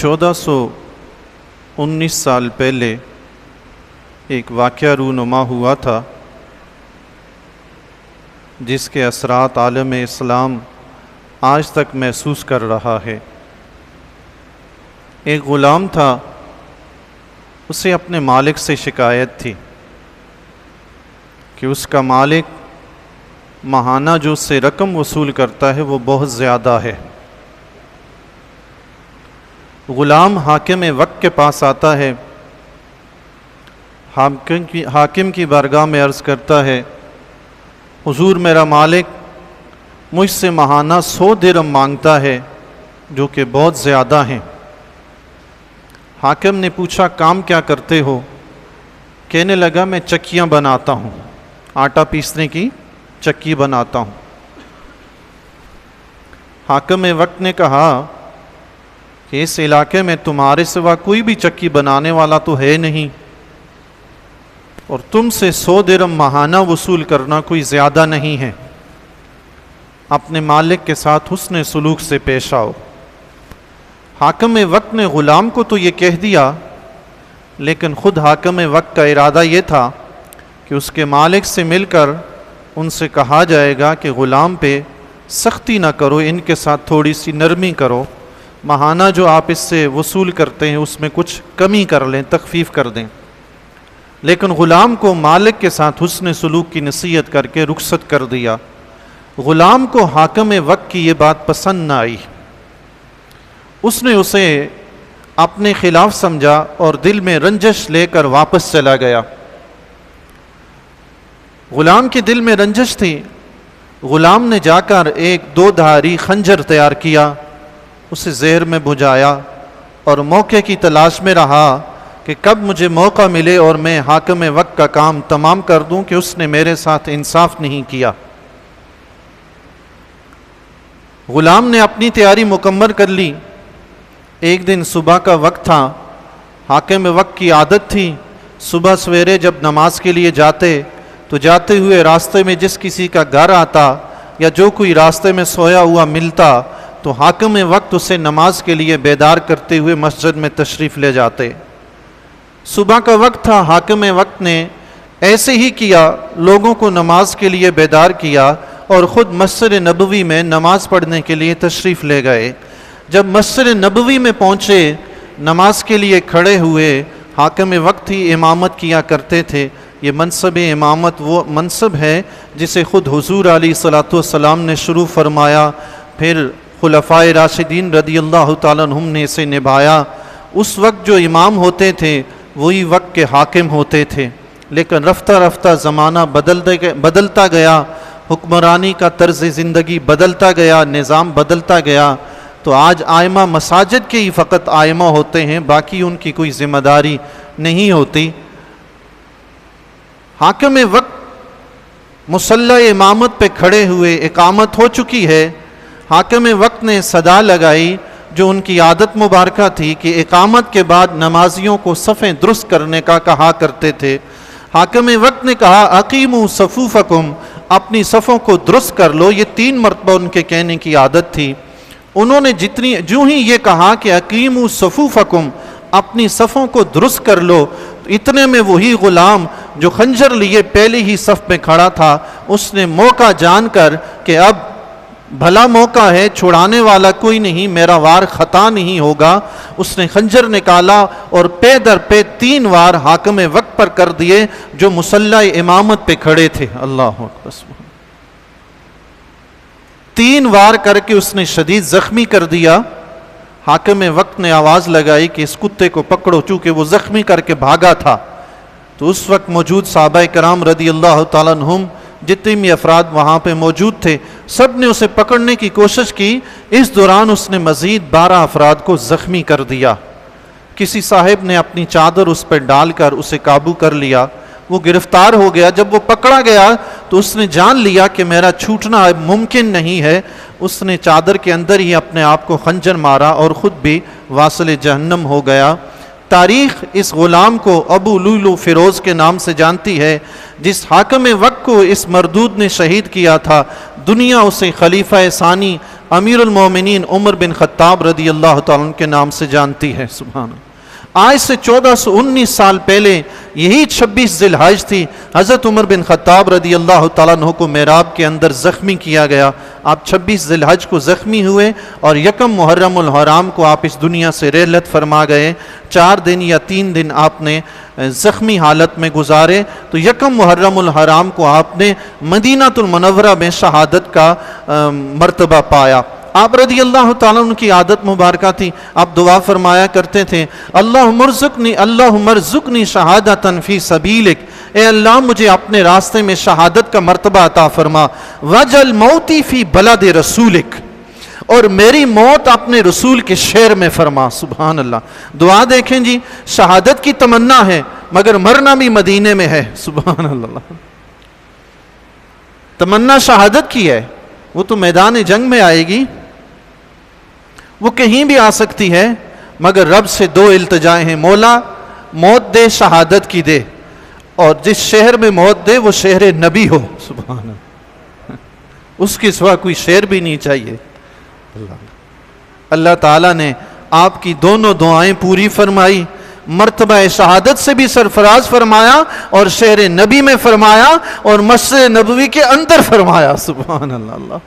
1419 سال پہلے ایک واقعہ رونما ہوا تھا جس کے اثرات عالم اسلام آج تک محسوس کر رہا ہے۔ ایک غلام تھا، اسے اپنے مالک سے شکایت تھی کہ اس کا مالک ماہانہ جو اس سے رقم وصول کرتا ہے وہ بہت زیادہ ہے۔ غلام حاکم وقت کے پاس آتا ہے، حاکم کی بارگاہ میں عرض کرتا ہے، حضور میرا مالک مجھ سے ماہانہ 100 درہم مانگتا ہے جو کہ بہت زیادہ ہیں۔ حاکم نے پوچھا کام کیا کرتے ہو؟ کہنے لگا میں چکیاں بناتا ہوں، آٹا پیسنے کی چکی بناتا ہوں۔ حاکم وقت نے کہا کہ اس علاقے میں تمہارے سوا کوئی بھی چکی بنانے والا تو ہے نہیں، اور تم سے 100 درہم ماہانہ وصول کرنا کوئی زیادہ نہیں ہے، اپنے مالک کے ساتھ حسن سلوک سے پیش آؤ۔ حاکم وقت نے غلام کو تو یہ کہہ دیا، لیکن خود حاکم وقت کا ارادہ یہ تھا کہ اس کے مالک سے مل کر ان سے کہا جائے گا کہ غلام پہ سختی نہ کرو، ان کے ساتھ تھوڑی سی نرمی کرو، ماہانہ جو آپ اس سے وصول کرتے ہیں اس میں کچھ کمی کر لیں، تخفیف کر دیں۔ لیکن غلام کو مالک کے ساتھ حسن سلوک کی نصیحت کر کے رخصت کر دیا۔ غلام کو حاکم وقت کی یہ بات پسند نہ آئی، اس نے اسے اپنے خلاف سمجھا اور دل میں رنجش لے کر واپس چلا گیا۔ غلام کے دل میں رنجش تھی، غلام نے جا کر ایک 2 دھاری خنجر تیار کیا، اسے زہر میں بجھایا اور موقع کی تلاش میں رہا کہ کب مجھے موقع ملے اور میں حاکم وقت کا کام تمام کر دوں کہ اس نے میرے ساتھ انصاف نہیں کیا۔ غلام نے اپنی تیاری مکمل کر لی۔ ایک دن صبح کا وقت تھا، حاکم وقت کی عادت تھی صبح سویرے جب نماز کے لیے جاتے تو جاتے ہوئے راستے میں جس کسی کا گھر آتا یا جو کوئی راستے میں سویا ہوا ملتا تو حاکم وقت اسے نماز کے لیے بیدار کرتے ہوئے مسجد میں تشریف لے جاتے۔ صبح کا وقت تھا، حاکم وقت نے ایسے ہی کیا، لوگوں کو نماز کے لیے بیدار کیا اور خود مسجد نبوی میں نماز پڑھنے کے لیے تشریف لے گئے۔ جب مسجد نبوی میں پہنچے، نماز کے لیے کھڑے ہوئے، حاکم وقت ہی امامت کیا کرتے تھے۔ یہ منصب امامت وہ منصب ہے جسے خود حضور علیہ الصلوۃ والسلام نے شروع فرمایا، پھر خلفائے راشدین رضی اللہ تعالیٰ عنہم نے اسے نبھایا۔ اس وقت جو امام ہوتے تھے وہی وقت کے حاکم ہوتے تھے، لیکن رفتہ رفتہ زمانہ بدلتا گیا، حکمرانی کا طرز زندگی بدلتا گیا، نظام بدلتا گیا، تو آج آئمہ مساجد کے ہی فقط آئمہ ہوتے ہیں، باقی ان کی کوئی ذمہ داری نہیں ہوتی۔ حاکم وقت مصلی امامت پہ کھڑے ہوئے، اقامت ہو چکی ہے۔ حاکم وقت نے صدا لگائی جو ان کی عادت مبارکہ تھی کہ اقامت کے بعد نمازیوں کو صفیں درست کرنے کا کہا کرتے تھے۔ حاکم وقت نے کہا اقیموا صفوفکم، اپنی صفوں کو درست کر لو، یہ 3 مرتبہ ان کے کہنے کی عادت تھی۔ انہوں نے جو ہی یہ کہا کہ اقیموا صفوفکم، اپنی صفوں کو درست کر لو، اتنے میں وہی غلام جو خنجر لیے پہلے ہی صف میں کھڑا تھا، اس نے موقع جان کر کہ اب بھلا موقع ہے، چھڑانے والا کوئی نہیں، میرا وار خطا نہیں ہوگا، اس نے خنجر نکالا اور پے در پے 3 وار حاکم وقت پر کر دیے جو مصلی امامت پہ کھڑے تھے۔ اللہ اکبر، 3 وار کر کے اس نے شدید زخمی کر دیا۔ حاکم وقت نے آواز لگائی کہ اس کتے کو پکڑو، چونکہ وہ زخمی کر کے بھاگا تھا۔ تو اس وقت موجود صحابہ کرام رضی اللہ تعالیٰ عنہم، جتنے بھی افراد وہاں پہ موجود تھے، سب نے اسے پکڑنے کی کوشش کی۔ اس دوران اس نے مزید 12 افراد کو زخمی کر دیا۔ کسی صاحب نے اپنی چادر اس پر ڈال کر اسے قابو کر لیا، وہ گرفتار ہو گیا۔ جب وہ پکڑا گیا تو اس نے جان لیا کہ میرا چھوٹنا اب ممکن نہیں ہے، اس نے چادر کے اندر ہی اپنے آپ کو خنجر مارا اور خود بھی واصل جہنم ہو گیا۔ تاریخ اس غلام کو ابو لولو فیروز کے نام سے جانتی ہے، جس حاکم وقت کو اس مردود نے شہید کیا تھا۔ دنیا اسے خلیفہ ثانی امیر المومنین عمر بن خطاب رضی اللہ تعالیٰ عنہ کے نام سے جانتی ہے۔ سبحان اللہ۔ آج سے 1419 سال پہلے یہی 26 ذی الحج تھی، حضرت عمر بن خطاب رضی اللہ تعالیٰ عنہ کو محراب کے اندر زخمی کیا گیا۔ آپ 26 ذی الحج کو زخمی ہوئے اور یکم محرم الحرام کو آپ اس دنیا سے رحلت فرما گئے۔ 4 دن یا 3 دن آپ نے زخمی حالت میں گزارے، تو یکم محرم الحرام کو آپ نے مدینہ المنورہ میں شہادت کا مرتبہ پایا۔ آپ رضی اللہ تعالیٰ عنہ کی عادت مبارکہ تھی، آپ دعا فرمایا کرتے تھے، اللہم ارزقنی شہادتاً فی سبیلک، اے اللہ مجھے اپنے راستے میں شہادت کا مرتبہ عطا فرما، وجل موتی فی بلد رسولک، اور میری موت اپنے رسول کے شہر میں فرما۔ سبحان اللہ۔ دعا دیکھیں جی، شہادت کی تمنا ہے مگر مرنا بھی مدینے میں ہے۔ سبحان اللہ۔ تمنا شہادت کی ہے، وہ تو میدان جنگ میں آئے گی، وہ کہیں بھی آ سکتی ہے، مگر رب سے 2 التجائیں ہیں، مولا موت دے شہادت کی دے، اور جس شہر میں موت دے وہ شہر نبی ہو۔ سبحان اللہ۔ اس کے سوا کوئی شہر بھی نہیں چاہیے۔ اللہ تعالیٰ نے آپ کی دونوں دعائیں پوری فرمائی، مرتبہ شہادت سے بھی سرفراز فرمایا اور شہر نبی میں فرمایا اور مسجد نبوی کے اندر فرمایا۔ سبحان اللہ۔